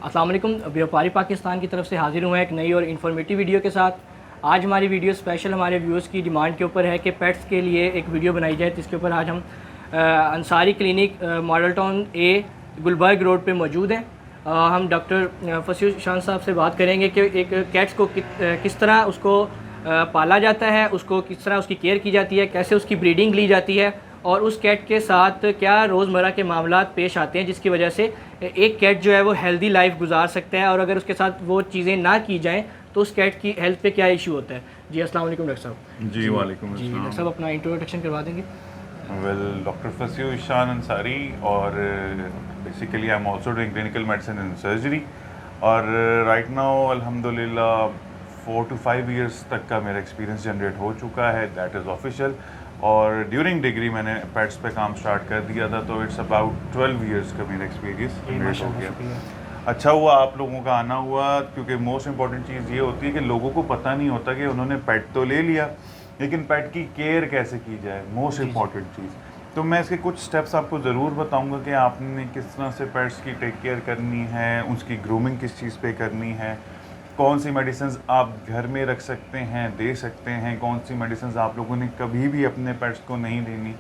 अस्सलाम वालेकुम। व्यापारी पाकिस्तान की तरफ से हाजिर हुए हैं एक नई और इन्फॉर्मेटिव वीडियो के साथ। आज हमारी वीडियो स्पेशल हमारे व्यूअर्स की डिमांड के ऊपर है कि पेट्स के लिए एक वीडियो बनाई जाए, जिसके ऊपर आज हम अंसारी क्लिनिक मॉडल टाउन ए गुलबर्ग रोड पे मौजूद हैं। हम डॉक्टर फसी शान साहब से बात करेंगे कि एक कैट्स को किस तरह उसको पाला जाता है, उसको किस तरह उसकी केयर की जाती है, कैसे उसकी ब्रीडिंग ली जाती है और उस कैट के साथ क्या रोज़मर्रा के मामलात पेश आते हैं जिसकी वजह से एक कैट जो है वो हेल्दी लाइफ गुजार सकता है, और अगर उसके साथ वो चीज़ें ना की जाएं तो उस कैट की हेल्थ पे क्या इशू होता है। जी अस्सलाम वालेकुम डॉक्टर साहब। जी वालेकुम जी डॉक्टर साहब, अपना इंट्रोडक्शन करवा देंगे। वेल, डॉक्टर फसी शान अंसारी और basically I am also doing clinical medicine and surgery, और राइट नाउ अल्हम्दुलिल्लाह 4 to 5 इयर्स तक का मेरा एक्सपीरियंस जनरेट हो चुका है, दैट इज़ ऑफिशियल। और ड्यूरिंग डिग्री मैंने पेट्स पे काम स्टार्ट कर दिया था, तो इट्स अबाउट 12 इयर्स का मेरा एक्सपीरियंस जनरेट हो गया। अच्छा हुआ आप लोगों का आना हुआ, क्योंकि मोस्ट इंपॉर्टेंट चीज़ ये होती है कि लोगों को पता नहीं होता कि उन्होंने पेट तो ले लिया, लेकिन पेट की केयर कैसे की जाए, मोस्ट इंपॉर्टेंट चीज़। तो मैं इसके कुछ स्टेप्स आपको ज़रूर बताऊंगा कि आपने किस तरह से पेट्स की टेक केयर करनी है, उसकी ग्रूमिंग किस चीज़ पे करनी है, कौन सी मेडिसिन आप घर में रख सकते हैं, दे सकते हैं, कौन सी मेडिसिन आप लोगों ने कभी भी अपने पेट्स को नहीं देनी।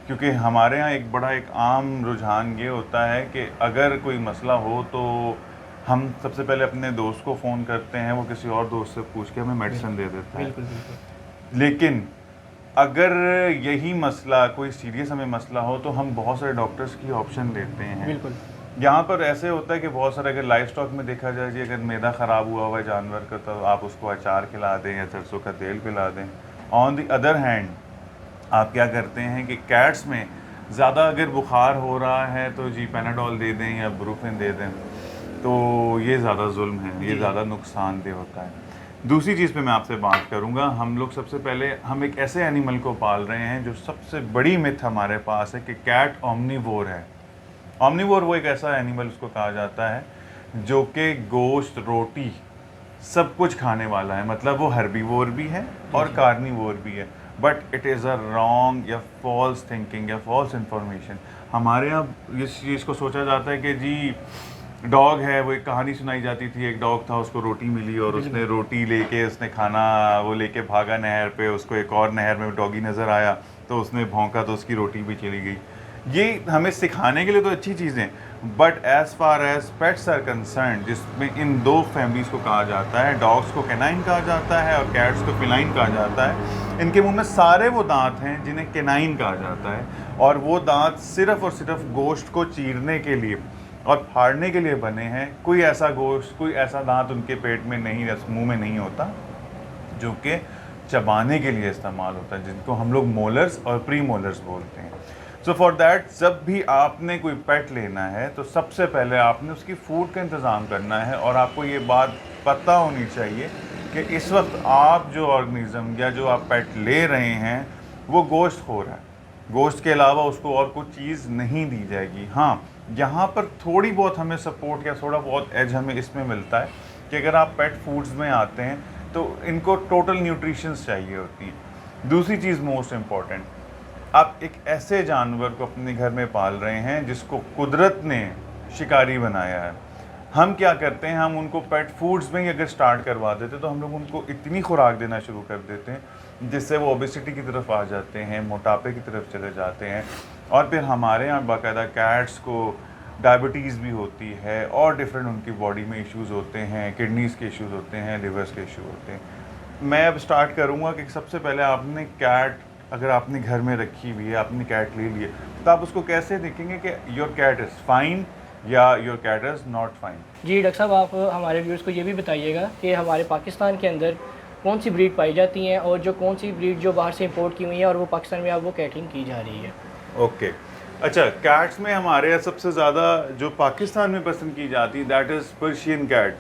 क्योंकि हमारे यहाँ एक आम रुझान ये होता है कि अगर कोई मसला हो तो हम सबसे पहले अपने दोस्त को फ़ोन करते हैं, वो किसी और दोस्त से पूछ के हमें मेडिसिन दे देता है। बिल्कुल। लेकिन अगर यही मसला कोई सीरियस हमें मसला हो तो हम बहुत सारे डॉक्टर्स की ऑप्शन लेते हैं। बिल्कुल। यहाँ पर ऐसे होता है कि बहुत सारे, अगर लाइफ स्टॉक में देखा जाए जी, अगर मैदा ख़राब हुआ हुआ है जानवर का, तो आप उसको अचार खिला दें या सरसों का तेल पिला दें। ऑन द अदर हैंड आप क्या करते हैं कि कैट्स में ज़्यादा अगर बुखार हो रहा है तो जी पैनाडोल दे दें या ब्रूफिन दे दें, तो ये ज़्यादा जुल्म है, ये ज़्यादा नुकसानदेह होता है। दूसरी चीज़ पे मैं आपसे बात करूँगा। हम लोग सबसे पहले हम एक ऐसे एनिमल को पाल रहे हैं जो सबसे बड़ी मिथ हमारे पास है कि कैट ओमनीवोर है। ओमनीवोर वो एक ऐसा एनिमल उसको कहा जाता है जो कि गोश्त, रोटी सब कुछ खाने वाला है, मतलब वो हर्बीवोर भी है और कार्निवोर भी है। But it is a wrong या फॉल्स थिंकिंग या फॉल्स इंफॉर्मेशन। हमारे यहाँ इस चीज़ को सोचा जाता है कि जी डॉग है, वो एक कहानी सुनाई जाती थी, एक डॉग था, उसको रोटी मिली और उसने रोटी लेके उसने खाना वो लेके भागा नहर पे, उसको एक और नहर में डॉगी नज़र आया तो उसने भौंका तो उसकी रोटी भी चली गई। ये हमें सिखाने के लिए तो अच्छी चीज़ें, but as far as pets are concerned, जिसमें इन दो फैमिलीज़ को कहा जाता है, डॉग्स को कैनाइन कहा जाता है और कैट्स को फिलाइन कहा जाता है। इनके मुंह में सारे वो दांत हैं जिन्हें कैनाइन कहा जाता है, और वो दांत सिर्फ़ और सिर्फ गोश्त को चीरने के लिए और फाड़ने के लिए बने हैं। कोई ऐसा गोश्त, कोई ऐसा दांत उनके पेट में नहीं, मुंह में नहीं होता जो कि चबाने के लिए इस्तेमाल होता है, जिनको हम लोग मोलर्स और प्री मोलर्स बोलते हैं। सो फॉर दैट, जब भी आपने कोई पेट लेना है तो सबसे पहले आपने उसकी फूड का इंतज़ाम करना है, और आपको ये बात पता होनी चाहिए कि इस वक्त आप जो ऑर्गेनिज़म या जो आप पेट ले रहे हैं वो गोश्त खो रहा है। गोश्त के अलावा उसको और कुछ चीज़ नहीं दी जाएगी। हाँ, यहाँ पर थोड़ी बहुत हमें सपोर्ट या थोड़ा बहुत एज हमें इसमें मिलता है कि अगर आप पेट फूड्स में आते हैं तो इनको टोटल न्यूट्रिशंस चाहिए होती हैं। दूसरी चीज़ मोस्ट इम्पॉर्टेंट, आप एक ऐसे जानवर को अपने घर में पाल रहे हैं जिसको कुदरत ने शिकारी बनाया है। हम क्या करते हैं, हम उनको पेट फूड्स में ही अगर स्टार्ट करवा देते तो हम लोग उनको इतनी खुराक देना शुरू कर देते हैं जिससे वो ओबेसिटी की तरफ आ जाते हैं, मोटापे की तरफ चले जाते हैं, और फिर हमारे यहाँ बाकायदा कैट्स को डायबिटीज़ भी होती है और डिफरेंट उनकी बॉडी में इश्यूज़ होते हैं, किडनीज़ के इश्यूज़ होते हैं, लिवर्स के इशू होते हैं। मैं अब स्टार्ट करूँगा कि सबसे पहले आपने कैट, अगर आपने घर में रखी हुई है, आपने कैट ले लिए, तो आप उसको कैसे देखेंगे कि योर कैट इज़ फाइन या your cat is not fine. जी डॉक्टर साहब, आप हमारे व्यूअर्स को ये भी बताइएगा कि हमारे पाकिस्तान के अंदर कौन सी ब्रीड पाई जाती हैं और जो कौन सी ब्रीड जो बाहर से इंपोर्ट की हुई है और वो पाकिस्तान में अब वो कैटरिंग की जा रही है। ओके, अच्छा, कैट्स में हमारे यहाँ सबसे ज़्यादा जो पाकिस्तान में पसंद की जाती है दैट इज़ पर्शियन कैट।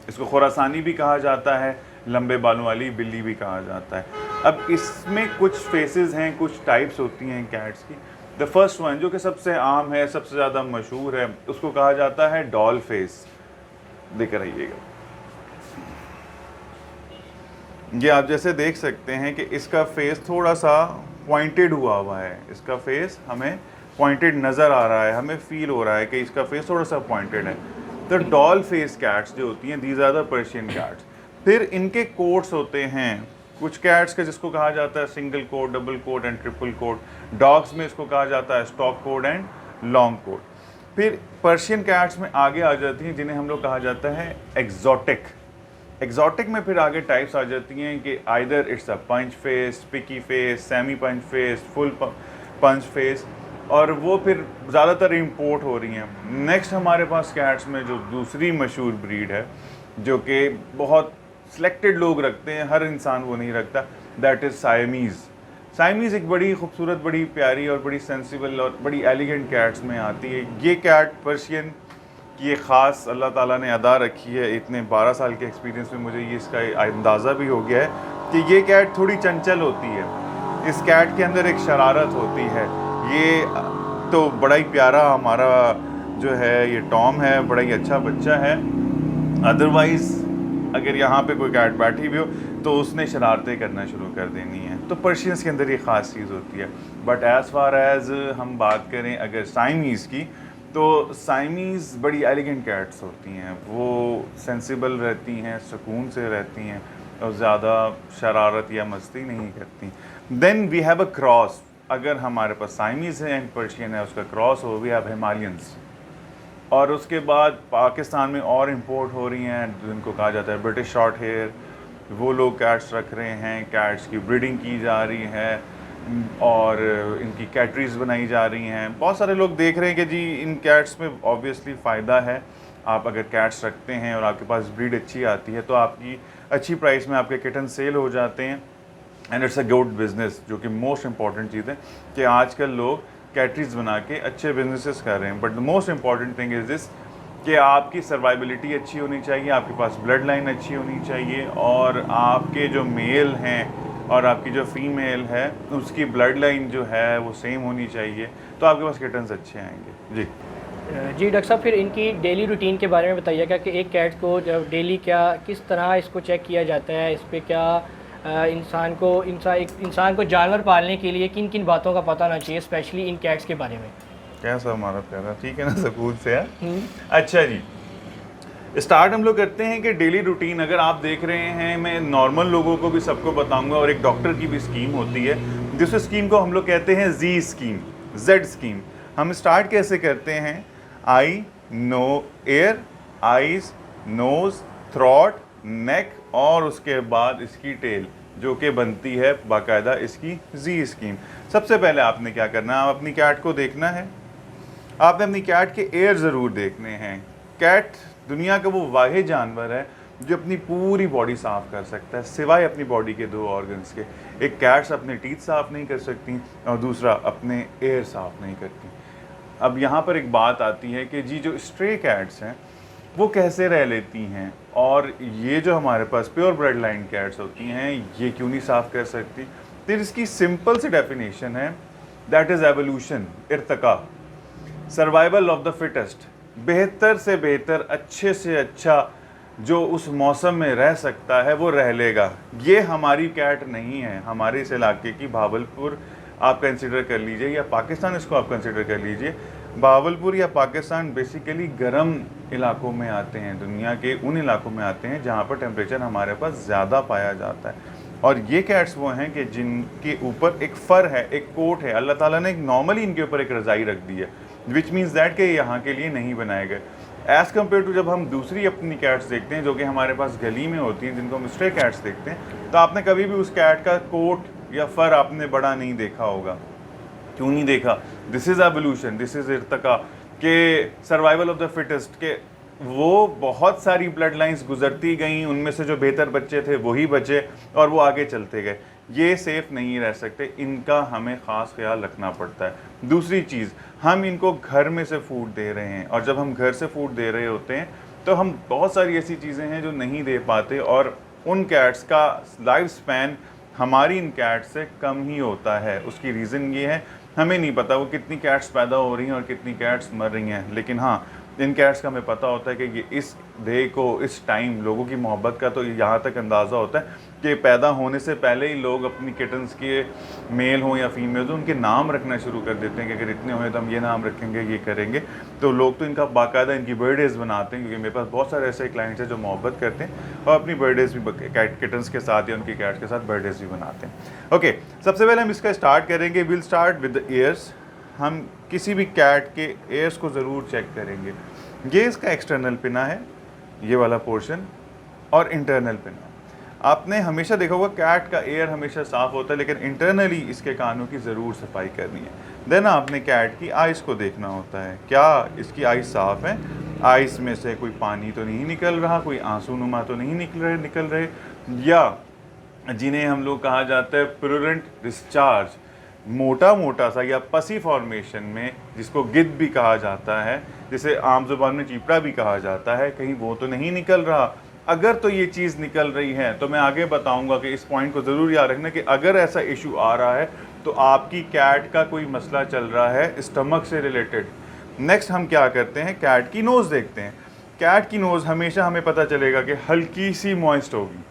इसको खुरासानी भी कहा जाता है, लंबे बालों वाली बिल्ली भी कहा जाता है। अब इसमें कुछ फेसेस हैं, कुछ टाइप्स होती हैं कैट्स की। द फर्स्ट वन जो कि सबसे आम है, सबसे ज़्यादा मशहूर है, उसको कहा जाता है डॉल फेस। देकर आइएगा, ये आप जैसे देख सकते हैं कि इसका फेस थोड़ा सा पॉइंटेड हुआ है, इसका फेस हमें पॉइंटेड नज़र आ रहा है, हमें फील हो रहा है कि इसका फेस थोड़ा सा पॉइंटेड है। तो डॉल फेस कैट्स जो होती हैं, these are the Persian cats. फिर इनके कोट्स होते हैं, कुछ कैट्स के जिसको कहा जाता है single coat, double coat and triple coat. Dogs में इसको कहा जाता है स्टॉप कोट एंड लॉन्ग कोट। फिर पर्शियन कैट्स में आगे आ जाती हैं जिन्हें हम लोग कहा जाता है एग्जॉटिक। एग्जॉटिक में फिर आगे टाइप्स आ जाती हैं कि either it's a punch face, picky face, semi punch face, full punch face, और वो फिर ज़्यादातर इंपोर्ट हो रही हैं। नेक्स्ट हमारे पास कैट्स में जो दूसरी मशहूर ब्रीड है जो कि बहुत सिलेक्टेड लोग रखते हैं, हर इंसान वो नहीं रखता, दैट इज़ सायमीज़। सायमीज़ एक बड़ी खूबसूरत, बड़ी प्यारी और बड़ी सेंसिबल और बड़ी एलिगेंट कैट्स में आती है। ये कैट पर्शियन की एक ख़ास अल्लाह ताला ने अदा रखी है। इतने 12 साल के एक्सपीरियंस में मुझे ये इसका अंदाज़ा भी हो गया है कि ये कैट थोड़ी चंचल होती है। इस कैट के अंदर एक शरारत होती है। ये तो बड़ा ही प्यारा हमारा जो है ये टॉम है, बड़ा ही अच्छा बच्चा है। अदरवाइज़ अगर यहाँ पे कोई कैट बैठी भी हो तो उसने शरारतें करना शुरू कर देनी है। तो पर्शियंस के अंदर ये ख़ास चीज़ होती है। बट एज़ फार एज़ हम बात करें अगर साइमीज़ की, तो साइमीज़ बड़ी एलिगेंट कैट्स होती हैं। वो सेंसिबल रहती हैं, सुकून से रहती हैं और ज़्यादा शरारत या मस्ती नहीं करती। Then we have a cross. अगर हमारे पास साइमीज़ है एंड पर्शियन है, उसका क्रॉस हो, वी हैव हिमालयंस। और उसके बाद पाकिस्तान में और इंपोर्ट हो रही हैं जिनको कहा जाता है ब्रिटिश शॉर्ट हेयर। वो लोग कैट्स रख रहे हैं, कैट्स की ब्रीडिंग की जा रही है और इनकी कैटरीज बनाई जा रही हैं। बहुत सारे लोग देख रहे हैं कि जी इन कैट्स में ऑब्वियसली फ़ायदा है। आप अगर कैट्स रखते हैं और आपके पास ब्रीड अच्छी आती है तो आपकी अच्छी प्राइस में आपके किटन सेल हो जाते हैं and it's a good business. जो कि मोस्ट इंपॉर्टेंट चीज़ है कि आजकल लोग कैटरीज बना के अच्छे बिजनेसेस कर रहे हैं। But the most important thing is this कि आपकी सर्वाइबिलिटी अच्छी होनी चाहिए, आपके पास ब्लड लाइन अच्छी होनी चाहिए और आपके जो मेल हैं और आपकी जो फीमेल है उसकी ब्लड लाइन जो है वो सेम होनी चाहिए, तो आपके पास किटन्स अच्छे आएंगे। जी डॉक्टर साहब, फिर इनकी डेली रूटीन के बारे में बताइएगा कि एक कैट को जब डेली क्या किस तरह इसको चेक किया जाता है, इस पर क्या इंसान को जानवर पालने के लिए किन किन बातों का पता होना चाहिए, स्पेशली इन कैट्स के बारे में। कैसा हमारा प्यारा, ठीक है ना, सकून से है। अच्छा जी, स्टार्ट हम लोग करते हैं कि डेली रूटीन अगर आप देख रहे हैं, मैं नॉर्मल लोगों को भी सबको बताऊंगा और एक डॉक्टर की भी स्कीम होती है जिस स्कीम को हम लोग कहते हैं जी स्कीम, जेड स्कीम। हम स्टार्ट कैसे करते हैं, eye, no, ear, eyes, nose, throat, neck और उसके बाद इसकी टेल जो कि बनती है बाकायदा इसकी जी स्कीम। सबसे पहले आपने क्या करना है, आप अपनी कैट को देखना है। आपने अपनी कैट के एयर ज़रूर देखने हैं। कैट दुनिया का वो वाहिद जानवर है जो अपनी पूरी बॉडी साफ़ कर सकता है सिवाय अपनी बॉडी के 2 ऑर्गन्स के। एक कैट्स अपने टीथ साफ़ नहीं कर सकती और दूसरा अपने एयर साफ़ नहीं करती। अब यहाँ पर एक बात आती है कि जी जो स्ट्रे कैट्स हैं वो कैसे रह लेती हैं और ये जो हमारे पास प्योर ब्लड लाइन कैट्स होती हैं ये क्यों नहीं साफ़ कर सकती। फिर इसकी सिंपल सी डेफिनेशन है, दैट इज़ एवोल्यूशन, इर्तका, सर्वाइवल ऑफ द फिटेस्ट। बेहतर से बेहतर, अच्छे से अच्छा जो उस मौसम में रह सकता है वो रह लेगा। ये हमारी कैट नहीं है, हमारे इस इलाके की भावलपुर आप कंसिडर कर लीजिए या पाकिस्तान इसको आप कंसिडर कर लीजिए। भावलपुर या पाकिस्तान बेसिकली गर्म इलाकों में आते हैं, दुनिया के उन इलाकों में आते हैं जहाँ पर टेम्परेचर हमारे पास ज़्यादा पाया जाता है। और ये कैट्स वो हैं कि जिनके ऊपर एक फ़र है, एक कोट है, अल्लाह ताला ने एक नॉर्मली इनके ऊपर एक रज़ाई रख दी है, विच मीन्स दैट कि यहाँ के लिए नहीं बनाए गए। एज़ कम्पेयर टू जब हम दूसरी अपनी कैट्स देखते हैं जो कि हमारे पास गली में होती हैं, जिनको हम स्ट्रे कैट्स देखते हैं, तो आपने कभी भी उस कैट का कोट या फ़र आपने बड़ा नहीं देखा होगा। क्यों नहीं देखा? This is evolution, this is इर्तका के सर्वाइवल ऑफ द फिटेस्ट के वो बहुत सारी ब्लड लाइंस गुजरती गई, उनमें से जो बेहतर बच्चे थे वही बचे और वो आगे चलते गए। ये सेफ़ नहीं रह सकते, इनका हमें ख़ास ख्याल रखना पड़ता है। दूसरी चीज़, हम इनको घर में से फूड दे रहे हैं और जब हम घर से फूड दे रहे होते हैं तो हम बहुत सारी ऐसी चीज़ें हैं जो नहीं दे पाते और उन कैट्स का लाइफ स्पैन हमारी इन कैट्स से कम ही होता है। उसकी रीज़न ये है, हमें नहीं पता वो कितनी कैट्स पैदा हो रही हैं और कितनी कैट्स मर रही हैं, लेकिन हाँ इन कैट्स का हमें पता होता है कि ये इस डे को, इस टाइम लोगों की मोहब्बत का तो यहाँ तक अंदाज़ा होता है कि पैदा होने से पहले ही लोग अपनी किटन्स के, मेल हो या फीमेल हो, उनके नाम रखना शुरू कर देते हैं कि अगर इतने हुए तो हम ये नाम रखेंगे, ये करेंगे। तो लोग तो इनका बाकायदा इनकी बर्थडेज़ बनाते हैं, क्योंकि मेरे पास बहुत सारे ऐसे क्लाइंट्स हैं जो मोहब्बत करते हैं और अपनी बर्थडेज़ भी किटन्स के साथ या उनकी कैट्स के साथ बर्थडेज़ भी बनाते हैं। ओके, सबसे पहले हम इसका स्टार्ट करेंगे। Will start with the years. हम किसी भी कैट के एयर्स को ज़रूर चेक करेंगे। ये इसका एक्सटर्नल पिना है, ये वाला पोर्शन, और इंटरनल पिना। आपने हमेशा देखा होगा कैट का एयर हमेशा साफ़ होता है, लेकिन इंटरनली इसके कानों की ज़रूर सफाई करनी है। देन आपने कैट की आइज़ को देखना होता है, क्या इसकी आइज़ साफ़ है, आइज़ में से कोई पानी तो नहीं निकल रहा, कोई आंसू नुमा तो नहीं निकल रहे, या जिन्हें हम लोग कहा जाता है प्रूडेंट डिस्चार्ज, मोटा मोटा सा या पसी फॉर्मेशन में, जिसको गिद्ध भी कहा जाता है, जिसे आम जुबान में चिपड़ा भी कहा जाता है, कहीं वो तो नहीं निकल रहा। अगर तो ये चीज़ निकल रही है तो मैं आगे बताऊंगा कि इस पॉइंट को ज़रूर याद रखना कि अगर ऐसा इशू आ रहा है तो आपकी कैट का कोई मसला चल रहा है स्टमक से रिलेटेड। नेक्स्ट हम क्या करते हैं, कैट की नोज़ देखते हैं। कैट की नोज़ हमेशा हमें पता चलेगा कि हल्की सी मॉइस्ट होगी,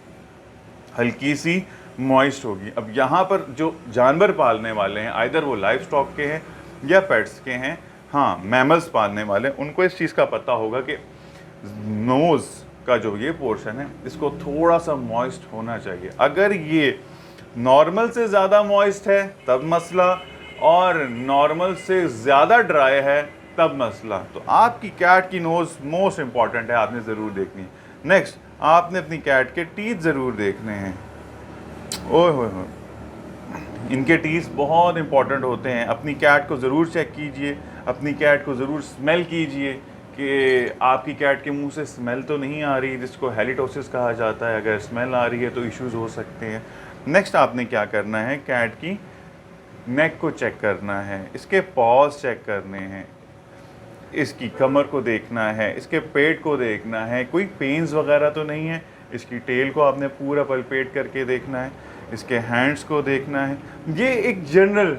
हल्की सी मॉइस्ट होगी। अब यहाँ पर जो जानवर पालने वाले हैं, आइदर वो लाइव स्टॉक के हैं या पेट्स के हैं, हाँ मैमल्स पालने वाले, उनको इस चीज़ का पता होगा कि नोज़ का जो ये पोर्शन है इसको थोड़ा सा मॉइस्ट होना चाहिए। अगर ये नॉर्मल से ज़्यादा मॉइस्ट है तब मसला, और नॉर्मल से ज़्यादा ड्राई है तब मसला। तो आपकी कैट की नोज़ मोस्ट इंपॉर्टेंट है, आपने ज़रूर देखनी है। नेक्स्ट, आपने अपनी कैट के टीथ ज़रूर देखने हैं। ओए होए होए, इनके टीथ बहुत इंपॉर्टेंट होते हैं। अपनी कैट को ज़रूर चेक कीजिए, अपनी कैट को ज़रूर स्मेल कीजिए कि आपकी कैट के मुंह से स्मेल तो नहीं आ रही, जिसको हेलिटोसिस कहा जाता है। अगर स्मेल आ रही है तो इश्यूज़ हो सकते हैं। नेक्स्ट आपने क्या करना है, कैट की नेक को चेक करना है, इसके पॉज चेक करने हैं, इसकी कमर को देखना है, इसके पेट को देखना है, कोई पेन्स वगैरह तो नहीं है। इसकी टेल को आपने पूरा पलपेट करके देखना है, इसके हैंड्स को देखना है। ये एक जनरल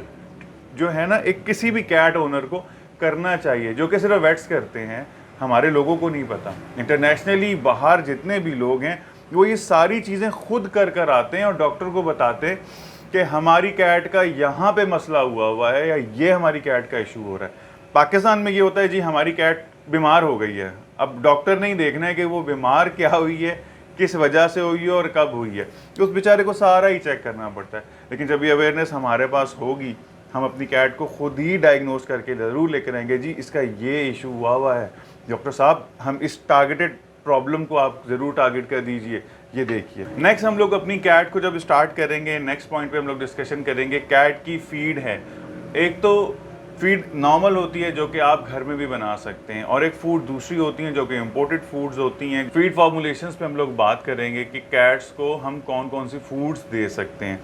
जो है ना, एक किसी भी कैट ओनर को करना चाहिए, जो कि सिर्फ वेट्स करते हैं, हमारे लोगों को नहीं पता। इंटरनेशनली बाहर जितने भी लोग हैं वो ये सारी चीज़ें खुद कर आते हैं और डॉक्टर को बताते हैं कि हमारी कैट का यहाँ पे मसला हुआ है या ये हमारी कैट का इशू हो रहा है। पाकिस्तान में ये होता है जी हमारी कैट बीमार हो गई है, अब डॉक्टर नहीं देखना है कि वो बीमार क्या हुई है, किस वजह से हुई है और कब हुई है, उस बेचारे को सारा ही चेक करना पड़ता है। लेकिन जब ये अवेयरनेस हमारे पास होगी, हम अपनी कैट को खुद ही डायग्नोज करके ज़रूर लेकर आएंगे, जी इसका ये इशू हुआ है डॉक्टर साहब, हम इस टारगेटेड प्रॉब्लम को आप ज़रूर टारगेट कर दीजिए, ये देखिए। नेक्स्ट हम लोग अपनी कैट को जब स्टार्ट करेंगे, नेक्स्ट पॉइंट पे हम लोग डिस्कशन करेंगे कैट की फीड है। एक तो फीड नॉर्मल होती है जो कि आप घर में भी बना सकते हैं, और एक फूड दूसरी होती है जो कि इम्पोर्टेड फूड्स होती हैं। फीड फॉर्मुलेशंस पे हम लोग बात करेंगे कि कैट्स को हम कौन कौन सी फूड्स दे सकते हैं।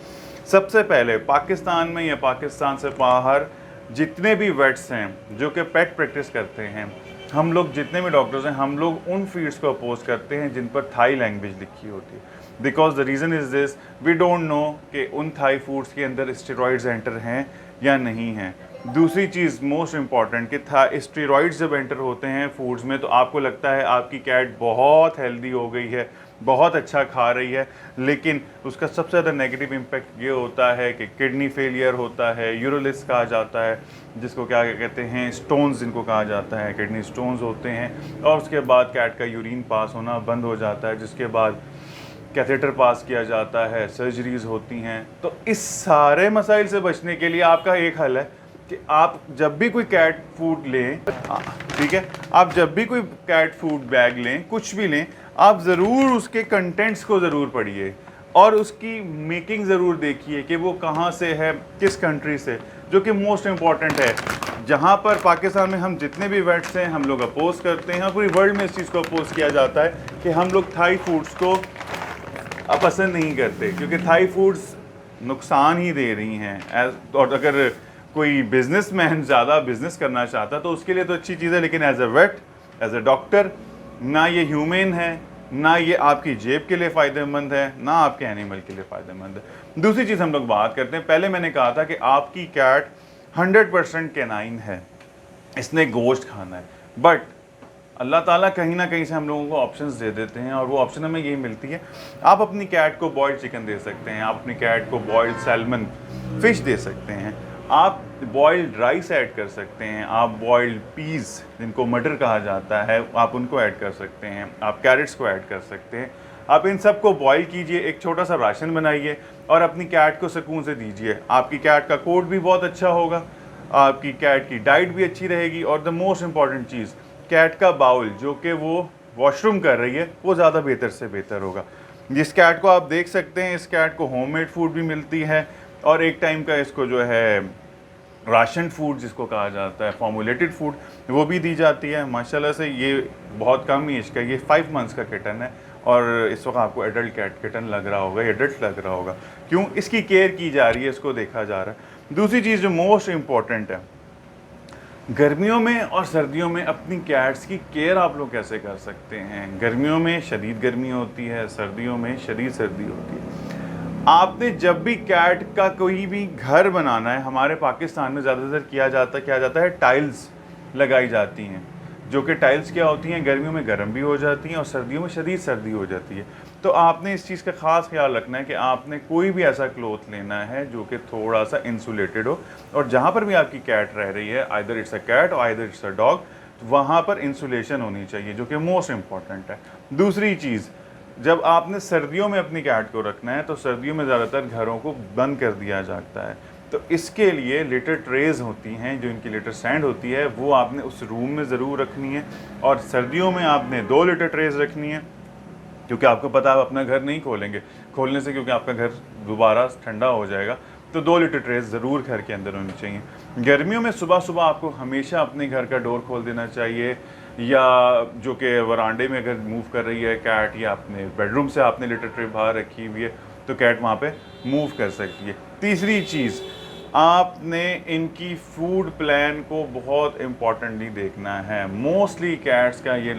सबसे पहले पाकिस्तान में या पाकिस्तान से बाहर जितने भी वेट्स हैं जो कि पेट प्रैक्टिस करते हैं, हम लोग जितने भी डॉक्टर्स हैं, हम लोग उन फीड्स को अपोज करते हैं जिन पर थाई लैंग्वेज लिखी होती है। Because the reason is this, we don't know कि उन थाई फूड्स के अंदर स्टेरॉइड्स एंटर हैं या नहीं हैं। दूसरी चीज़ मोस्ट इंपॉर्टेंट कि स्टेरॉइड्स जब एंटर होते हैं फूड्स में तो आपको लगता है आपकी कैट बहुत हेल्दी हो गई है, बहुत अच्छा खा रही है, लेकिन उसका सबसे ज़्यादा नेगेटिव इम्पैक्ट ये होता है कि किडनी फेलियर होता है, यूरोलिस कहा जाता है, जिसको क्या कहते हैं स्टोन्स जिनको कहा जाता है, किडनी स्टोन्स होते हैं, और उसके बाद कैट का यूरिन पास होना बंद हो जाता है, जिसके बाद कैथेटर पास किया जाता है, सर्जरीज होती हैं। तो इस सारे मसाइल से बचने के लिए आपका एक हल है कि आप जब भी कोई कैट फूड लें, ठीक है, आप जब भी कोई कैट फूड बैग लें, कुछ भी लें, आप ज़रूर उसके कंटेंट्स को ज़रूर पढ़िए और उसकी मेकिंग ज़रूर देखिए कि वो कहाँ से है, किस कंट्री से, जो कि मोस्ट इम्पॉर्टेंट है। जहाँ पर पाकिस्तान में हम जितने भी वेट्स हैं हम लोग अपोज करते हैं, पूरी वर्ल्ड में इस चीज़ को अपोज किया जाता है कि हम लोग थाई फूड्स को पसंद नहीं करते, क्योंकि थाई फूड्स नुकसान ही दे रही हैं। और अगर कोई बिजनेसमैन ज़्यादा बिजनेस करना चाहता तो उसके लिए तो अच्छी चीज़ है, लेकिन as a vet, as a doctor, ना ये ह्यूमन है, ना ये आपकी जेब के लिए फ़ायदेमंद है, ना आपके एनिमल के लिए फ़ायदेमंद है। दूसरी चीज़ हम लोग बात करते हैं, pहले मैंने कहा था कि आपकी कैट 100% कैनाइन है, इसने गोश्त खाना है, बट अल्लाह ताला कहीं ना कहीं से हम लोगों को ऑप्शंस दे देते हैं और वो ऑप्शन हमें यही मिलती है। आप अपनी कैट को बॉयल्ड चिकन दे सकते हैं, आप अपनी कैट को बॉयल्ड सैल्मन फ़िश दे सकते हैं, आप बॉयल्ड राइस ऐड कर सकते हैं, आप बॉयल्ड पीस जिनको मटर कहा जाता है आप उनको ऐड कर सकते हैं, आप कैरेट्स को ऐड कर सकते हैं। आप इन सब को बॉयल कीजिए, एक छोटा सा राशन बनाइए और अपनी कैट को सुकून से दीजिए। आपकी कैट का कोट भी बहुत अच्छा होगा, आपकी कैट की डाइट भी अच्छी रहेगी और द मोस्ट इम्पॉर्टेंट चीज़, कैट का बाउल जो कि वो वॉशरूम कर रही है वो ज़्यादा बेहतर से बेहतर होगा। जिस कैट को आप देख सकते हैं, इस कैट को होममेड फूड भी मिलती है और एक टाइम का इसको जो है राशन फूड जिसको कहा जाता है, फॉर्मुलेटेड फूड, वो भी दी जाती है। माशाल्लाह से ये बहुत कम ही इसका, ये 5 मंथ्स का किटन है और इस वक्त आपको एडल्ट कैट किटन लग रहा होगा, एडल्ट लग रहा होगा। क्यों? इसकी केयर की जा रही है, इसको देखा जा रहा है। दूसरी चीज़ जो मोस्ट इम्पॉर्टेंट है, गर्मियों में और सर्दियों में अपनी कैट्स की केयर आप लोग कैसे कर सकते हैं। गर्मियों में शदीद गर्मी होती है, सर्दियों में शदीद सर्दी होती है। आपने जब भी कैट का कोई भी घर बनाना है, हमारे पाकिस्तान में ज़्यादातर किया जाता है टाइल्स लगाई जाती हैं, जो कि टाइल्स क्या होती हैं, गर्मियों में गर्म भी हो जाती हैं और सर्दियों में शदीद सर्दी हो जाती है। तो आपने इस चीज़ का ख़ास ख्याल रखना है कि आपने कोई भी ऐसा क्लॉथ लेना है जो कि थोड़ा सा इंसुलेटेड हो और जहाँ पर भी आपकी कैट रह रही है, आइदर इट्स अ कैट और आइदर इट्स अ डॉग, वहाँ पर इंसुलेशन होनी चाहिए, जो कि मोस्ट इम्पॉर्टेंट है। दूसरी चीज़, जब आपने सर्दियों में अपनी कैट को रखना है तो सर्दियों में ज़्यादातर घरों को बंद कर दिया जाता है, तो इसके लिए लिटर ट्रेज़ होती हैं, जो इनकी लिटर स्टैंड होती है वो आपने उस रूम में ज़रूर रखनी है और सर्दियों में आपने 2 लिटर ट्रेज़ रखनी है, क्योंकि आपको पता है आप अपना घर नहीं खोलेंगे, खोलने से क्योंकि आपका घर दोबारा ठंडा हो जाएगा, तो 2 लिटर ट्रेज़ ज़रूर घर के अंदर होनी चाहिए। गर्मियों में सुबह सुबह आपको हमेशा अपने घर का डोर खोल देना चाहिए, या जो कि वरांडे में अगर मूव कर रही है कैट या अपने बेडरूम से आपने लिटर ट्रे बाहर रखी हुई है तो कैट वहाँ पे मूव कर सकती है। तीसरी चीज़, आपने इनकी फूड प्लान को बहुत इम्पॉर्टेंटली देखना है। मोस्टली कैट्स का ये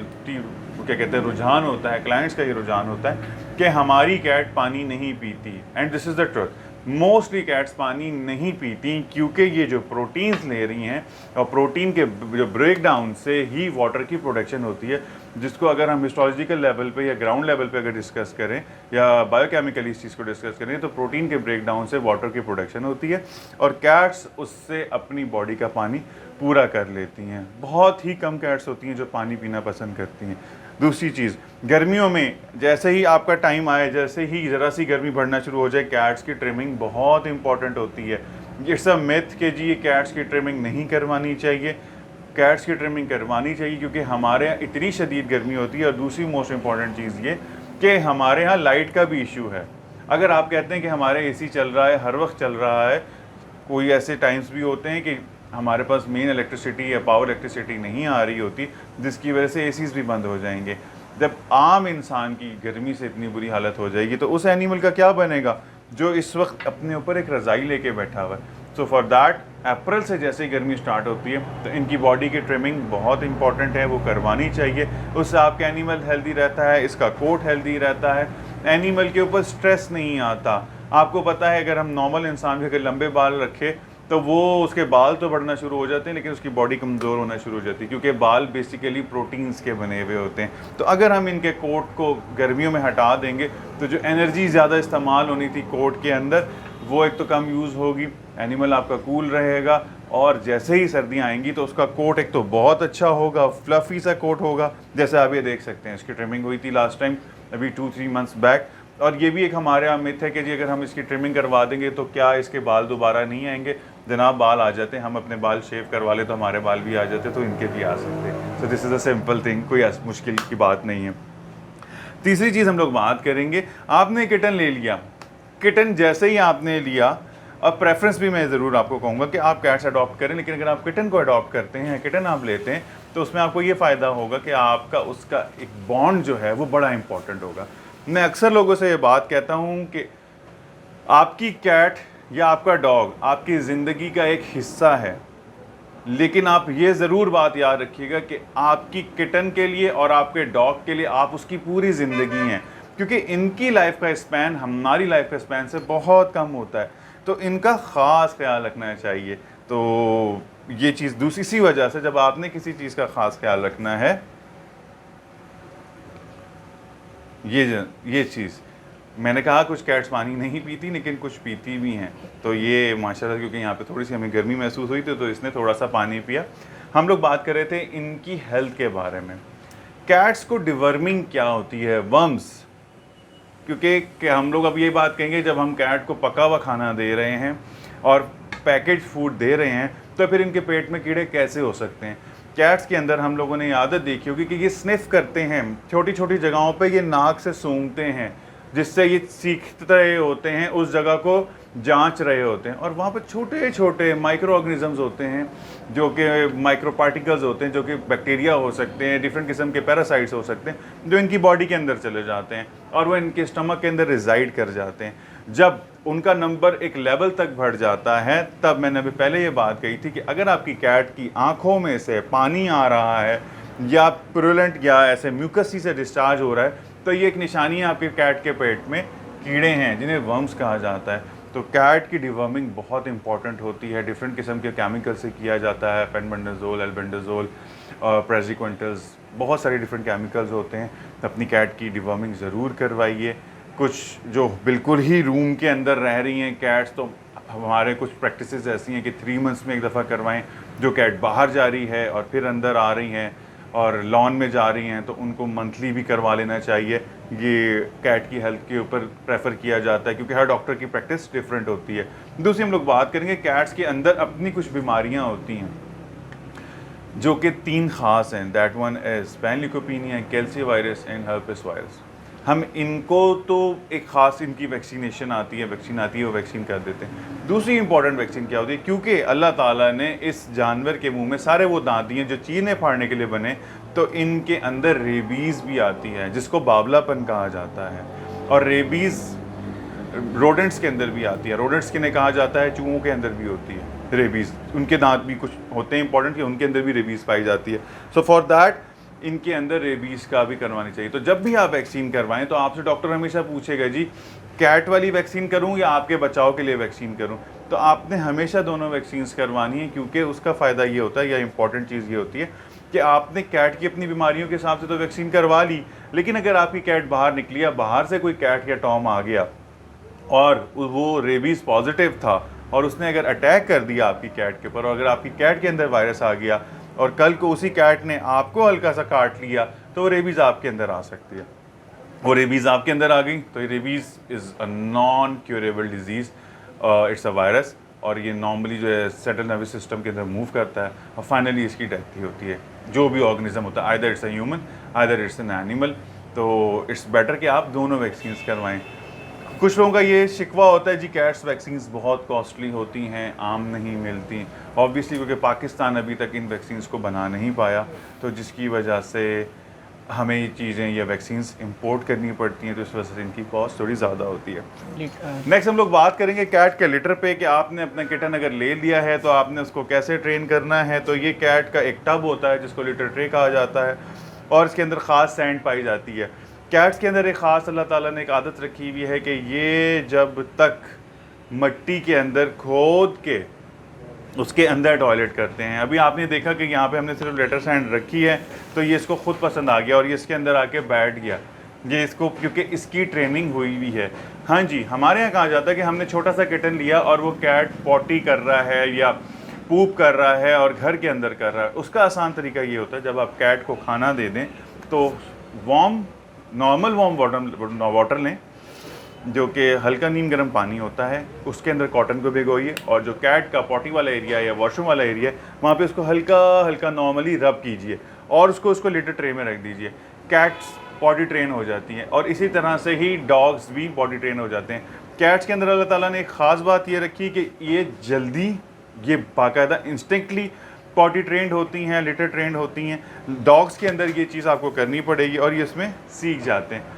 क्या कहते हैं रुझान होता है, क्लाइंट्स का ये रुझान होता है कि हमारी कैट पानी नहीं पीती, and this is the truth. Mostly cats पानी नहीं पीती क्योंकि ये जो प्रोटीन्स ले रही हैं और प्रोटीन के जो ब्रेक डाउन से ही वाटर की प्रोडक्शन होती है, जिसको अगर हम हिस्टोलॉजिकल लेवल पे या ग्राउंड लेवल पे अगर डिस्कस करें या बायोकेमिकली इस चीज़ को डिस्कस करें तो प्रोटीन के ब्रेक डाउन से वाटर की प्रोडक्शन होती है और कैट्स उससे अपनी बॉडी का पानी पूरा कर लेती हैं। बहुत ही कम कैट्स होती हैं जो पानी पीना पसंद करती हैं। दूसरी चीज़, गर्मियों में जैसे ही आपका टाइम आए, जैसे ही ज़रा सी गर्मी बढ़ना शुरू हो जाए, कैट्स की ट्रिमिंग बहुत इंपॉर्टेंट होती है। इट्स अ मिथ कि जी ये कैट्स की ट्रिमिंग नहीं करवानी चाहिए। कैट्स की ट्रिमिंग करवानी चाहिए क्योंकि हमारे यहाँ इतनी शदीद गर्मी होती है। और दूसरी मोस्ट इम्पॉर्टेंट चीज़ ये कि हमारे यहाँ लाइट का भी इशू है। अगर आप कहते हैं कि हमारे AC चल रहा है, हर वक्त चल रहा है, कोई ऐसे टाइम्स भी होते हैं कि हमारे पास मेन इलेक्ट्रिसिटी या पावर इलेक्ट्रिसिटी नहीं आ रही होती, जिसकी वजह से ACs भी बंद हो जाएंगे। जब आम इंसान की गर्मी से इतनी बुरी हालत हो जाएगी तो उस एनिमल का क्या बनेगा जो इस वक्त अपने ऊपर एक रज़ाई लेके बैठा हुआ है। सो फॉर दैट, अप्रैल से जैसे ही गर्मी स्टार्ट होती है तो इनकी बॉडी की ट्रिमिंग बहुत इंपॉर्टेंट है, वो करवानी चाहिए। उससे आपका एनिमल हेल्दी रहता है, इसका कोट हेल्दी रहता है, एनिमल के ऊपर स्ट्रेस नहीं आता। आपको पता है अगर हम नॉर्मल इंसान के अगर लंबे बाल रखें तो वो उसके बाल तो बढ़ना शुरू हो जाते हैं लेकिन उसकी बॉडी कमज़ोर होना शुरू हो जाती है, क्योंकि बाल बेसिकली प्रोटीन्स के बने हुए होते हैं। तो अगर हम इनके कोट को गर्मियों में हटा देंगे तो जो एनर्जी ज़्यादा इस्तेमाल होनी थी कोट के अंदर, वो एक तो कम यूज़ होगी, एनिमल आपका कूल रहेगा और जैसे ही सर्दियाँ आएंगी तो उसका कोट एक तो बहुत अच्छा होगा, फ्लफ़ी सा कोट होगा। जैसे आप ये देख सकते हैं, इसकी ट्रिमिंग हुई थी लास्ट टाइम अभी 2-3 मंथ्स बैक। और ये भी एक हमारे यहाँ मिथ है कि जी अगर हम इसकी ट्रिमिंग करवा देंगे तो क्या इसके बाल दोबारा नहीं आएंगे। जनाब, बाल आ जाते हैं, हम अपने बाल शेव करवा ले तो हमारे बाल भी आ जाते, तो इनके भी आ सकते हैं। So this is a simple thing, कोई मुश्किल की बात नहीं है। तीसरी चीज़ हम लोग बात करेंगे, आपने किटन ले लिया, किटन जैसे ही आपने लिया, अब प्रेफरेंस भी मैं ज़रूर आपको कहूँगा कि आप कैट्स अडॉप्ट करें, लेकिन अगर आप किटन को अडॉप्ट करते हैं, किटन आप लेते हैं, तो उसमें आपको ये फ़ायदा होगा कि आपका उसका एक बॉन्ड जो है वो बड़ा इंपॉर्टेंट होगा। मैं अक्सर लोगों से ये बात कहता हूँ कि आपकी कैट या आपका डॉग आपकी ज़िंदगी का एक हिस्सा है, लेकिन आप ये ज़रूर बात याद रखिएगा कि आपकी किटन के लिए और आपके डॉग के लिए आप उसकी पूरी ज़िंदगी हैं, क्योंकि इनकी लाइफ का स्पैन हमारी लाइफ का स्पैन से बहुत कम होता है, तो इनका ख़ास ख्याल रखना चाहिए। तो ये चीज़ दूसरी, इसी वजह से जब आपने किसी चीज़ का ख़ास ख्याल रखना है ये चीज़ मैंने कहा, कुछ कैट्स पानी नहीं पीती लेकिन कुछ पीती भी हैं। तो ये माशाल्लाह, क्योंकि यहाँ पे थोड़ी सी हमें गर्मी महसूस हुई थी तो इसने थोड़ा सा पानी पिया। हम लोग बात कर रहे थे इनकी हेल्थ के बारे में। कैट्स को डिवर्मिंग क्या होती है, वर्म्स, क्योंकि हम लोग अब ये बात कहेंगे जब हम कैट को पका हुआ खाना दे रहे हैं और पैकेज फूड दे रहे हैं तो फिर इनके पेट में कीड़े कैसे हो सकते हैं। कैट्स के अंदर हम लोगों ने आदत देखी होगी कि ये स्निफ करते हैं, छोटी छोटी जगहों पे ये नाक से सूंघते हैं, जिससे ये सीखते रहे होते हैं, उस जगह को जांच रहे होते हैं, और वहाँ पर छोटे छोटे माइक्रो ऑर्गेनिजम्स होते हैं जो कि माइक्रो पार्टिकल्स होते हैं, जो कि बैक्टीरिया हो सकते हैं, डिफरेंट किस्म के पैरासाइट्स हो सकते हैं, जो इनकी बॉडी के अंदर चले जाते हैं और वो इनके स्टमक के अंदर रिजाइड कर जाते हैं। जब उनका नंबर एक लेवल तक बढ़ जाता है, तब मैंने अभी पहले ये बात कही थी कि अगर आपकी कैट की आंखों में से पानी आ रहा है या प्रूलेंट या ऐसे म्यूकसी से डिस्चार्ज हो रहा है, तो ये एक निशानी है आपके कैट के पेट में कीड़े हैं, जिन्हें वर्म्स कहा जाता है। तो कैट की डिवर्मिंग बहुत इंपॉर्टेंट होती है, डिफरेंट किस्म के केमिकल से किया जाता है, पेनबेंडाजोल, एल्बेंडाजोल, प्रेजिक्विंटल्स, बहुत सारे डिफरेंट केमिकल्स होते हैं। तो अपनी कैट की डिवर्मिंग ज़रूर करवाइए। कुछ जो बिल्कुल ही रूम के अंदर रह रही हैं कैट्स, तो हमारे कुछ प्रैक्टिसेस ऐसी हैं कि 3 मंथ्स में एक दफ़ा करवाएं। जो कैट बाहर जा रही है और फिर अंदर आ रही हैं और लॉन में जा रही हैं, तो उनको मंथली भी करवा लेना चाहिए। ये कैट की हेल्थ के ऊपर प्रेफर किया जाता है, क्योंकि हर डॉक्टर की प्रैक्टिस डिफरेंट होती है। दूसरी हम लोग बात करेंगे, कैट्स के अंदर अपनी कुछ बीमारियां होती हैं जो कि 3 खास हैं। That one is panleukopenia, calicivirus and herpes virus. हम इनको तो एक ख़ास इनकी वैक्सीनेशन आती है, वो वैक्सीन कर देते हैं। दूसरी इंपॉर्टेंट वैक्सीन क्या होती है, क्योंकि अल्लाह ताला ने इस जानवर के मुंह में सारे वो दांत दिए जो चीरने फाड़ने के लिए बने, तो इनके अंदर रेबीज़ भी आती है, जिसको बावलापन कहा जाता है। और रेबीज़ रोडेंट्स के अंदर भी आती है, रोडेंट्स के ने कहा जाता है, चूहों के अंदर भी होती है रेबीज़। उनके दांत भी कुछ होते हैं इंपॉर्टेंट कि उनके अंदर भी रेबीज़ पाई जाती है। सो फॉर दैट इनके अंदर रेबीज़ का भी करवानी चाहिए। तो जब भी आप वैक्सीन करवाएं तो आपसे डॉक्टर हमेशा पूछेगा, जी कैट वाली वैक्सीन करूं या आपके बचाव के लिए वैक्सीन करूं। तो आपने हमेशा दोनों वैक्सीन्स करवानी है, क्योंकि उसका फ़ायदा ये होता है, या इंपॉर्टेंट चीज़ ये होती है कि आपने कैट की अपनी बीमारियों के हिसाब से तो वैक्सीन करवा ली, लेकिन अगर आपकी कैट बाहर निकली या बाहर से कोई कैट या टॉम आ गया और वो रेबीज़ पॉजिटिव था और उसने अगर अटैक कर दिया आपकी कैट के ऊपर, और अगर आपकी कैट के अंदर वायरस आ गया और कल को उसी कैट ने आपको हल्का सा काट लिया, तो वो रेबीज़ आपके अंदर आ सकती है। वो रेबीज़ आपके अंदर आ गई तो ये rabies is a non curable disease, it's a virus, और ये नॉर्मली जो है सेंट्रल नर्वस सिस्टम के अंदर मूव करता है और फाइनली इसकी डेथ ही होती है। जो भी ऑर्गेनिज्म होता है, either it's a human, either it's an animal. तो इट्स बेटर कि आप दोनों वैक्सीन्स करवाएं। कुछ लोगों का ये शिकवा होता है, जी कैट्स वैक्सीन्स बहुत कॉस्टली होती हैं, आम नहीं मिलती, ऑब्वियसली क्योंकि पाकिस्तान अभी तक इन वैक्सीन्स को बना नहीं पाया, तो जिसकी वजह से हमें ये चीज़ें या वैक्सीन्स इंपोर्ट करनी पड़ती हैं, तो इस वजह से इनकी कॉस्ट थोड़ी ज़्यादा होती है। नेक्स्ट हम लोग बात करेंगे कैट के लिटर पे, कि आपने अपना किटन अगर ले लिया है तो आपने उसको कैसे ट्रेन करना है। तो ये कैट का एक टब होता है जिसको लिटर ट्रे कहा जाता है, और इसके अंदर ख़ास सैंड पाई जाती है। कैट्स के अंदर एक ख़ास अल्लाह ताला ने एक आदत रखी हुई है कि ये जब तक मिट्टी के अंदर खोद के उसके अंदर टॉयलेट करते हैं। अभी आपने देखा कि यहाँ पे हमने सिर्फ लेटर सैंड रखी है, तो ये इसको खुद पसंद आ गया और ये इसके अंदर आके बैठ गया, ये इसको, क्योंकि इसकी ट्रेनिंग हुई हुई है। हाँ जी, हमारे यहाँ कहा जाता है कि हमने छोटा सा किटन लिया और वो कैट पॉटी कर रहा है या पूप कर रहा है और घर के अंदर कर रहा है। उसका आसान तरीका ये होता है, जब आप कैट को खाना दे दें तो नॉर्मल वार्म वाटर लें, जो कि हल्का नीम गर्म पानी होता है, उसके अंदर कॉटन को भिगोइए, और जो कैट का पॉटी वाला एरिया या वॉशरूम वाला एरिया है वहाँ पे उसको हल्का हल्का नॉर्मली रब कीजिए और उसको लिटर ट्रे में रख दीजिए। कैट्स पॉटी ट्रेन हो जाती हैं, और इसी तरह से ही डॉग्स भी पॉटी ट्रेन हो जाते हैं। कैट्स के अंदर अल्लाह ताला ने एक ख़ास बात ये रखी कि ये बाकायदा इंस्टिंक्टली पॉटी ट्रेंड होती हैं, लिटर ट्रेंड होती हैं। डॉग्स के अंदर ये चीज़ आपको करनी पड़ेगी और ये इसमें सीख जाते हैं।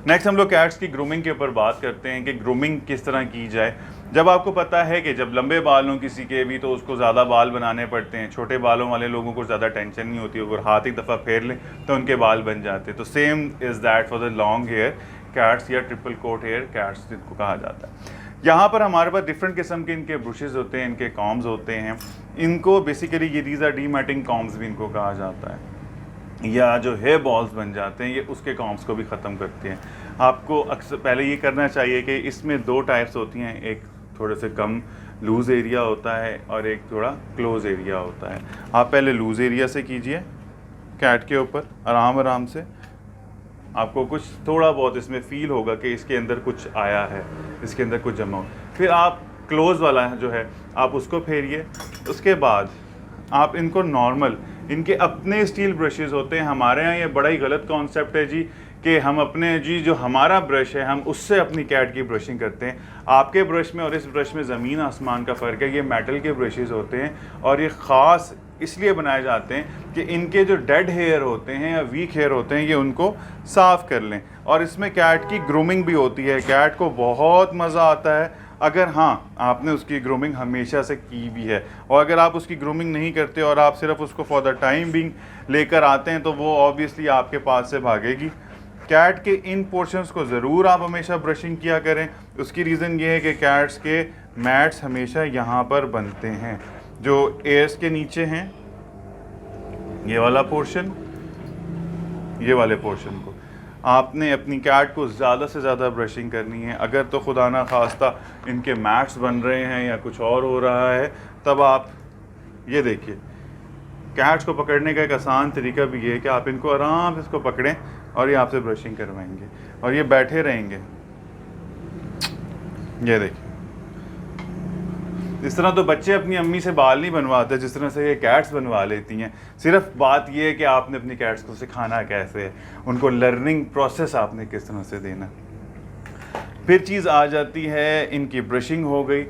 नेक्स्ट हम लोग कैट्स की ग्रूमिंग के ऊपर बात करते हैं कि ग्रूमिंग किस तरह की जाए। जब आपको पता है कि जब लंबे बाल हों किसी के भी, तो उसको ज़्यादा बाल बनाने पड़ते हैं। छोटे बालों वाले लोगों को ज़्यादा टेंशन नहीं होती, अगर हाथ एक दफ़ा फेर लें तो उनके बाल बन जाते हैं। तो same is that for the long hair cats या ट्रिपल कोट हेयर कैट्स जिनको कहा जाता है। यहाँ पर हमारे पास डिफरेंट किस्म के इनके ब्रशेज़ होते हैं, इनके कॉम्स होते हैं। इनको बेसिकली ये दीज आर डीमैटिंग कॉम्स भी इनको कहा जाता है। या जो हेयर बॉल्स बन जाते हैं, ये उसके कॉम्स को भी ख़त्म करती हैं। आपको अक्सर पहले ये करना चाहिए कि इसमें 2 टाइप्स होती हैं, एक थोड़े से कम लूज़ एरिया होता है और एक थोड़ा क्लोज़ एरिया होता है। आप पहले लूज़ एरिया से कीजिए कैट के ऊपर, आराम आराम से। आपको कुछ थोड़ा बहुत इसमें फ़ील होगा कि इसके अंदर कुछ आया है, इसके अंदर कुछ जमा हो। फिर आप क्लोज़ वाला जो है आप उसको फेरिए। उसके बाद आप इनको नॉर्मल, इनके अपने स्टील ब्रशेज़ होते हैं। हमारे यहाँ ये बड़ा ही गलत कॉन्सेप्ट है जी कि हम अपने जी जो हमारा ब्रश है हम उससे अपनी कैट की ब्रशिंग करते हैं। आपके ब्रश में और इस ब्रश में ज़मीन आसमान का फ़र्क है। ये मेटल के ब्रशेज़ होते हैं और ये ख़ास इसलिए बनाए जाते हैं कि इनके जो डेड हेयर होते हैं या वीक हेयर होते हैं ये उनको साफ़ कर लें। और इसमें कैट की ग्रूमिंग भी होती है। कैट को बहुत मज़ा आता है अगर हाँ आपने उसकी ग्रूमिंग हमेशा से की भी है। और अगर आप उसकी ग्रूमिंग नहीं करते और आप सिर्फ उसको फॉर द टाइम बिंग लेकर आते हैं तो वो ऑब्वियसली आपके पास से भागेगी। कैट के इन पोर्शंस को ज़रूर आप हमेशा ब्रशिंग किया करें। उसकी रीज़न ये है कि कैट्स के मैट्स हमेशा यहाँ पर बनते हैं, जो एयर्स के नीचे हैं, ये वाला पोर्शन, ये वाले पोर्शन को आपने अपनी कैट को ज़्यादा से ज़्यादा ब्रशिंग करनी है। अगर तो खुदा ना खास्ता इनके मैट्स बन रहे हैं या कुछ और हो रहा है तब आप ये देखिए, कैट्स को पकड़ने का एक आसान तरीका भी ये है कि आप इनको आराम से इसको पकड़ें और ये आपसे ब्रशिंग करवाएंगे और ये बैठे रहेंगे। ये देखिए, इस तरह तो बच्चे अपनी अम्मी से बाल नहीं बनवाते जिस तरह से ये कैट्स बनवा लेती हैं। सिर्फ बात ये है कि आपने अपनी कैट्स को सिखाना कैसे है, उनको लर्निंग प्रोसेस आपने किस तरह से देना। फिर चीज़ आ जाती है इनकी ब्रशिंग हो गई।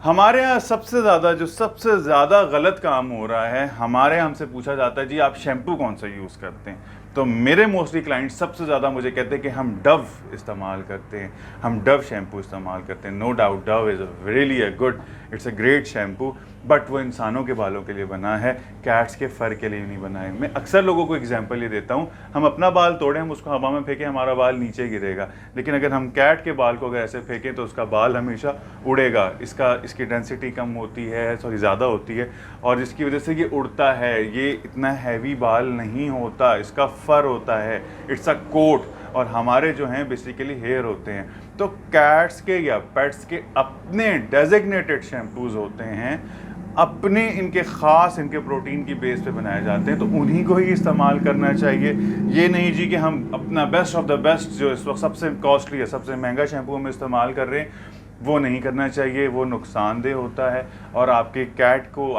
हमारे यहाँ सबसे ज़्यादा गलत काम हो रहा है, हमारे यहाँ हमसे पूछा जाता है जी आप शैम्पू कौन सा यूज़ करते हैं। तो मेरे मोस्टली क्लाइंट सबसे ज़्यादा मुझे कहते हैं कि हम डव इस्तेमाल करते हैं, हम डव शैम्पू इस्तेमाल करते हैं। No doubt Dove is really a good, it's a great shampoo, but वो इंसानों के बालों के लिए बना है, कैट्स के फर के लिए नहीं बना है। मैं अक्सर लोगों को एग्जांपल ये देता हूँ, हम अपना बाल तोड़ें, हम उसको हवा में फेंकें, हमारा बाल नीचे गिरेगा, लेकिन अगर हम कैट के बाल को अगर ऐसे फेंकें तो उसका बाल हमेशा उड़ेगा। इसकी डेंसिटी कम होती है, ज़्यादा होती है, और जिसकी वजह से ये उड़ता है। ये इतना हैवी बाल नहीं होता, इसका फर होता है, इट्स अ कोट, और हमारे जो हैं बेसिकली हेयर होते हैं। तो कैट्स के या पेट्स के अपने डेजिग्नेटेड शैम्पूज़ होते हैं, अपने इनके ख़ास इनके प्रोटीन की बेस पे बनाए जाते हैं, तो उन्हीं को ही इस्तेमाल करना चाहिए। ये नहीं जी कि हम अपना बेस्ट ऑफ द बेस्ट जो इस वक्त सबसे कॉस्टली है, सबसे महंगा शैम्पू हम इस्तेमाल कर रहे हैं, वो नहीं करना चाहिए। वो नुकसानदेह होता है और आपके कैट को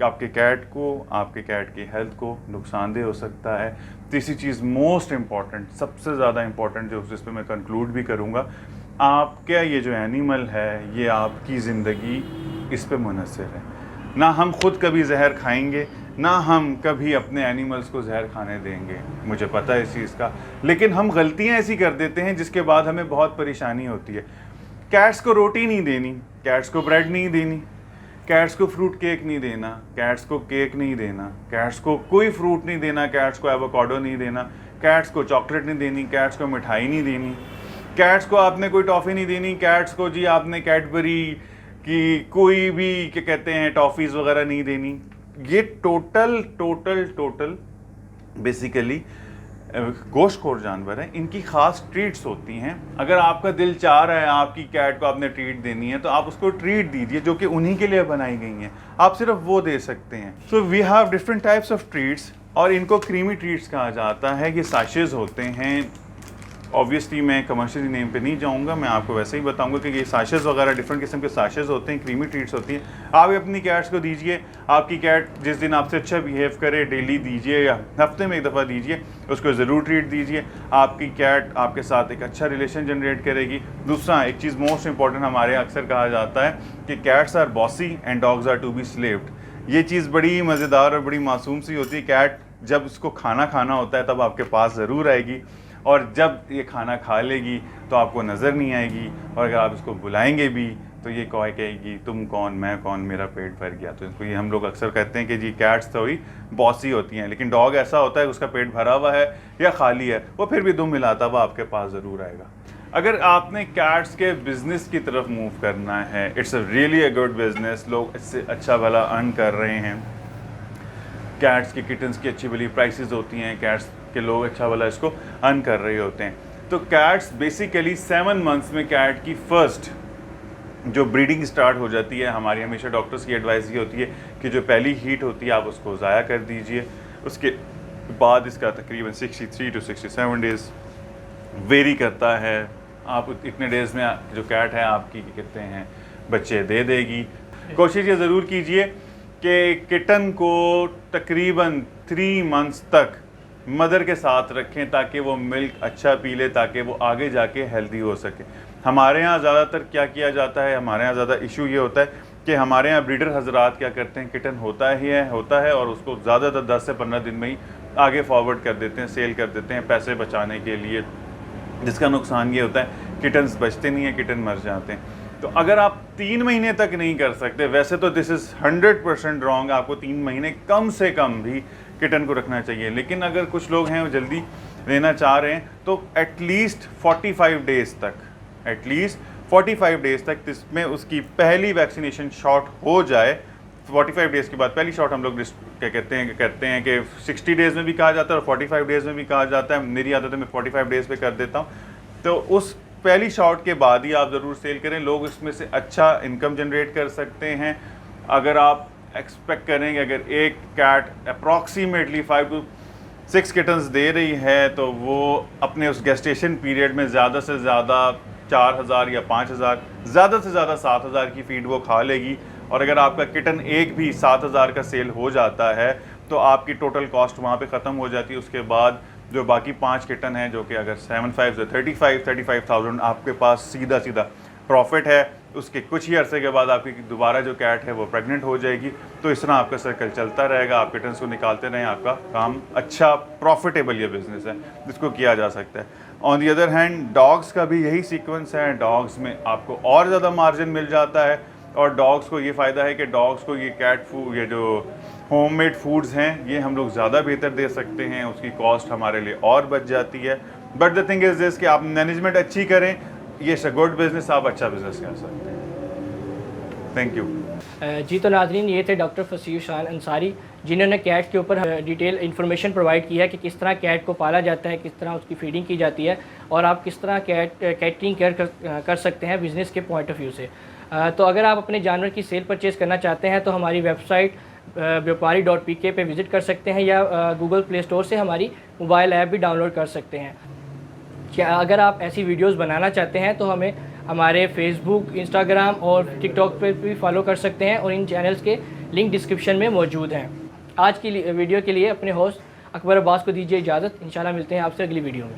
आपके कैट की हेल्थ को नुकसानदेह हो सकता है। तीसरी चीज़ मोस्ट इम्पॉर्टेंट, सबसे ज़्यादा इम्पॉर्टेंट जो जिस पे मैं कंक्लूड भी करूँगा, आपका ये जो एनिमल है ये आपकी ज़िंदगी इस पे मुनहसर है। ना हम ख़ुद कभी जहर खाएंगे, ना हम कभी अपने एनिमल्स को जहर खाने देंगे, मुझे पता है इस चीज़ का, लेकिन हम गलतियाँ ऐसी कर देते हैं जिसके बाद हमें बहुत परेशानी होती है। कैट्स को रोटी नहीं देनी, कैट्स को ब्रेड नहीं देनी, कैट्स को फ्रूट केक नहीं देना, कैट्स को केक नहीं देना, कैट्स को कोई फ्रूट नहीं देना, कैट्स को एवोकाडो नहीं देना, कैट्स को चॉकलेट नहीं देनी, कैट्स को मिठाई नहीं देनी, कैट्स को आपने कोई टॉफ़ी नहीं देनी, कैट्स को जी आपने कैडबरी की कोई भी क्या कहते हैं टॉफ़ीज़ वगैरह नहीं देनी। ये टोटल बेसिकली गोश्तखोर जानवर हैं, इनकी ख़ास ट्रीट्स होती हैं। अगर आपका दिल चाह रहा है आपकी कैट को आपने ट्रीट देनी है तो आप उसको ट्रीट दीजिए जो कि उन्हीं के लिए बनाई गई हैं, आप सिर्फ वो दे सकते हैं। So we have different types of treats, और इनको क्रीमी ट्रीट्स कहा जाता है। ये साशेज़ होते हैं, ऑब्वियसली मैं कमर्शियल नेम पे नहीं जाऊंगा, मैं आपको वैसे ही बताऊंगा कि ये साशेज़ वगैरह डिफरेंट किस्म के साशेज़ होते हैं, क्रीमी ट्रीट्स होती हैं। आप अपनी कैट्स को दीजिए, आपकी कैट जिस दिन आपसे अच्छा बिहेव करे डेली दीजिए या हफ्ते में एक दफ़ा दीजिए, उसको ज़रूर ट्रीट दीजिए। आपकी कैट आपके साथ एक अच्छा रिलेशन जनरेट करेगी। दूसरा, एक चीज़ मोस्ट इंपॉर्टेंट हमारे अक्सर कहा जाता है कि cats are bossy and dogs are to be slaved. ये चीज़ बड़ी मज़ेदार और बड़ी मासूम सी होती है। कैट जब उसको खाना होता है तब आपके पास ज़रूर आएगी, और जब ये खाना खा लेगी तो आपको नज़र नहीं आएगी, और अगर आप इसको बुलाएंगे भी तो ये कहेगी तुम कौन मैं कौन, मेरा पेट भर गया। तो इसको ये हम लोग अक्सर कहते हैं कि जी कैट्स थोड़ी बॉसी होती हैं, लेकिन डॉग ऐसा होता है उसका पेट भरा हुआ है या खाली है, वो फिर भी दुम मिलाता हुआ आपके पास ज़रूर आएगा। अगर आपने कैट्स के बिज़नेस की तरफ मूव करना है, it's a really a good business, लोग इससे अच्छा भला अर्न कर रहे हैं। कैट्स की, किटन्स की अच्छी भली प्राइसेस होती हैं, कैट्स के लोग अच्छा भला इसको अर्न कर रहे होते हैं। तो कैट्स बेसिकली 7 मंथ्स में कैट की फर्स्ट जो ब्रीडिंग स्टार्ट हो जाती है। हमारी हमेशा डॉक्टर्स की एडवाइस ये होती है कि जो पहली हीट होती है आप उसको ज़ाया कर दीजिए, उसके बाद इसका तकरीबन 63 to 67 डेज़ वेरी करता है। आप इतने डेज़ में जो कैट है आपकी कहते हैं बच्चे दे देगी। कोशिश ये ज़रूर कीजिए कि किटन को तकरीबन 3 मंथ्स तक मदर के साथ रखें ताकि वो मिल्क अच्छा पी ले, ताकि वो आगे जाके हेल्दी हो सके। हमारे यहाँ ज़्यादातर क्या किया जाता है, हमारे यहाँ ज़्यादा इशू ये होता है कि हमारे यहाँ ब्रीडर हजरात क्या करते हैं, किटन होता है और उसको ज़्यादातर 10 से 15 दिन में ही आगे फॉरवर्ड कर देते हैं, सेल कर देते हैं पैसे बचाने के लिए, जिसका नुकसान ये होता है किटन्स बचते नहीं हैं, किटन मर जाते हैं। तो अगर आप 3 महीने तक नहीं कर सकते, वैसे तो दिस इज़ 100% रॉन्ग, आपको 3 महीने कम से कम भी किटन को रखना चाहिए। लेकिन अगर कुछ लोग हैं वो जल्दी लेना चाह रहे हैं तो एटलीस्ट 45 डेज़ तक इसमें उसकी पहली वैक्सीनेशन शॉट हो जाए। 45 डेज़ के बाद पहली शॉट हम लोग क्या कहते हैं कि 60 डेज़ में भी कहा जाता है और 45 डेज़ में भी कहा जाता है। मेरी आदत है मैं 45 डेज़ पे कर देता हूँ। तो उस पहली शॉट के बाद ही आप ज़रूर सेल करें, लोग इसमें से अच्छा इनकम जनरेट कर सकते हैं। अगर आप एक्सपेक्ट करेंगे अगर एक कैट अप्रॉक्सीमेटली 5 to 6 किटन्स दे रही है तो वो अपने उस गेस्टेशन पीरियड में ज़्यादा से ज़्यादा 4000 या 5000, ज़्यादा से ज़्यादा 7000 की फीड वो खा लेगी। और अगर आपका किटन एक भी 7000 का सेल हो जाता है तो आपकी टोटल कॉस्ट वहाँ पे ख़त्म हो जाती है। उसके बाद जो बाकी 5 किटन हैं, जो कि अगर 7/5 से 35,000 आपके पास सीधा प्रॉफिट है, उसके कुछ ही अरसे के बाद आपकी दोबारा जो कैट है वो प्रेग्नेंट हो जाएगी। तो इस तरह आपका सर्कल चलता रहेगा, आप किटन्स को निकालते रहें, आपका काम अच्छा प्रॉफिटेबल ये बिज़नेस है जिसको किया जा सकता है। On the other hand dogs का भी यही सीक्वेंस है। डॉग्स में आपको और ज़्यादा मार्जिन मिल जाता है और डॉग्स को ये फ़ायदा है कि डॉग्स को ये कैट फूड, ये जो होममेड फूड्स हैं, ये हम लोग ज़्यादा बेहतर दे सकते हैं, उसकी कॉस्ट हमारे लिए और बच जाती है। But the thing is this कि आप मैनेजमेंट अच्छी करें, ये गुड बिज़नेस, आप अच्छा बिज़नेस कर सकते हैं। Thank you. जी तो नाज़रीन, ये थे डॉक्टर फसीह शान अंसारी जिन्होंने कैट के ऊपर डिटेल इन्फॉर्मेशन प्रोवाइड किया है कि किस तरह कैट को पाला जाता है, किस तरह उसकी फीडिंग की जाती है और आप किस तरह कैटरिंग केयर कर सकते हैं बिज़नेस के पॉइंट ऑफ व्यू से। तो अगर आप अपने जानवर की सेल परचेज़ करना चाहते हैं तो हमारी वेबसाइट vyapari.pk पे विज़िट कर सकते हैं या गूगल प्ले स्टोर से हमारी मोबाइल ऐप भी डाउनलोड कर सकते हैं। क्या अगर आप ऐसी वीडियोस बनाना चाहते हैं तो हमें हमारे फेसबुक, इंस्टाग्राम और टिकटॉक पर भी फॉलो कर सकते हैं और इन चैनल्स के लिंक डिस्क्रिप्शन में मौजूद हैं। आज की वीडियो के लिए अपने होस्ट अकबर अब्बास को दीजिए इजाज़त। इंशाल्लाह मिलते हैं आपसे अगली वीडियो में।